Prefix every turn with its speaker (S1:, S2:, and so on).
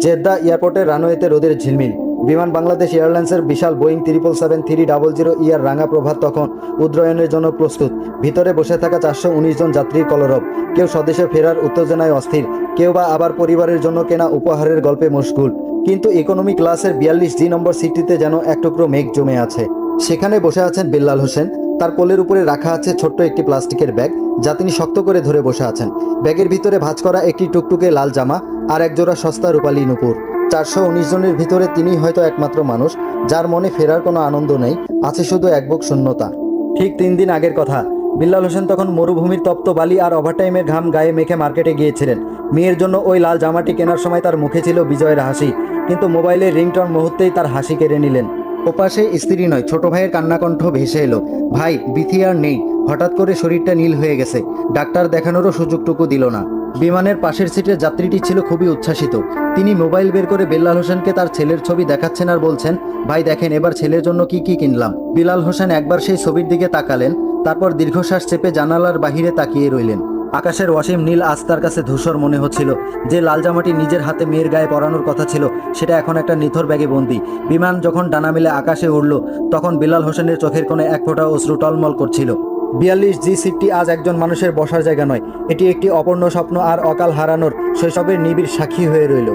S1: Jeddah এয়ারপোর্টের রানওয়েতে রোদের ঝিলমিল। বিমান বাংলাদেশ এয়ারলাইন্সের বিশাল বোয়িং 777-300 রাঙা প্রভাত তখন উড্ডয়নের জন্য প্রস্তুত। ভিতরে বসে থাকা 419 জন যাত্রীর কলরব। কেউ স্বদেশে ফেরার উত্তেজনায় অস্থির, কেউ বা আবার পরিবারের জন্য কেনা উপহারের গল্পে মশগুল। কিন্তু ইকোনমি ক্লাসের 42 নম্বর সিটটিতে যেন এক টুকরো মেঘ জমে আছে। সেখানে বসে আছেন বিল্লাল হোসেন। তার কোলের উপরে রাখা আছে ছোট্ট একটি প্লাস্টিকের ব্যাগ, যা তিনি শক্ত করে ধরে বসে আছেন। ব্যাগের ভিতরে ভাঁজ করা একটি টুকটুকে লাল জামা আর একজোড়া সস্তা রূপালী নুপুর। 419 জনের ভিতরে তিনিই হয়তো একমাত্র মানুষ যার মনে ফেরার কোনো আনন্দ নেই, আছে শুধু এক বুক শূন্যতা। ঠিক 3 দিন আগের কথা। বিল্লাল হোসেন তখন মরুভূমির তপ্ত বালি আর ওভারটাইমের ঘাম গায়ে মেখে মার্কেটে গিয়েছিলেন। মেয়ের জন্য ওই লাল জামাটি কেনার সময় তার মুখে ছিল বিজয়ের হাসি, কিন্তু মোবাইলের রিংটোন মুহূর্তেই তার হাসি কেড়ে নিলেন। ওপাশে স্ত্রী নয়, ছোট ভাইয়ের কান্নাকণ্ঠ ভেসে এলো। ভাই, বিথি আর নেই, হঠাৎ করে শরীরটা নীল হয়ে গেছে। ডাক্তার দেখানোরও সুযোগটুকু দিল না। বিমানের পাশের সিটের যাত্রীটি ছিল খুবই উচ্ছ্বাসিত। তিনি মোবাইল বের করে বিল্লাল হোসেনকে তার ছেলের ছবি দেখাচ্ছেন আর বলছেন, ভাই দেখেন এবার ছেলের জন্য কি কি কিনলাম। বিল্লাল হোসেন একবার সেই ছবির দিকে তাকালেন, তারপর দীর্ঘশ্বাস চেপে জানালার বাহিরে তাকিয়ে রইলেন। আকাশের অসীম নীল আজ তার কাছে ধূসর মনে হচ্ছিল। যে লাল জামাটি নিজের হাতে মেয়ের গায়ে পরানোর কথা ছিল, সেটা এখন একটা নিথর ব্যাগে বন্দি। বিমান যখন ডানা মেলে আকাশে উড়ল, তখন বিল্লাল হোসেনের চোখের কোণে এক ফোঁটা অশ্রু টলমল করছিল। 42 সিটটি আজ একজন মানুষের বসার জায়গা নয়, এটি একটি অপূর্ণ স্বপ্ন আর অকাল হারানোর শৈশবের নিবিড় সাক্ষী হয়ে রইল।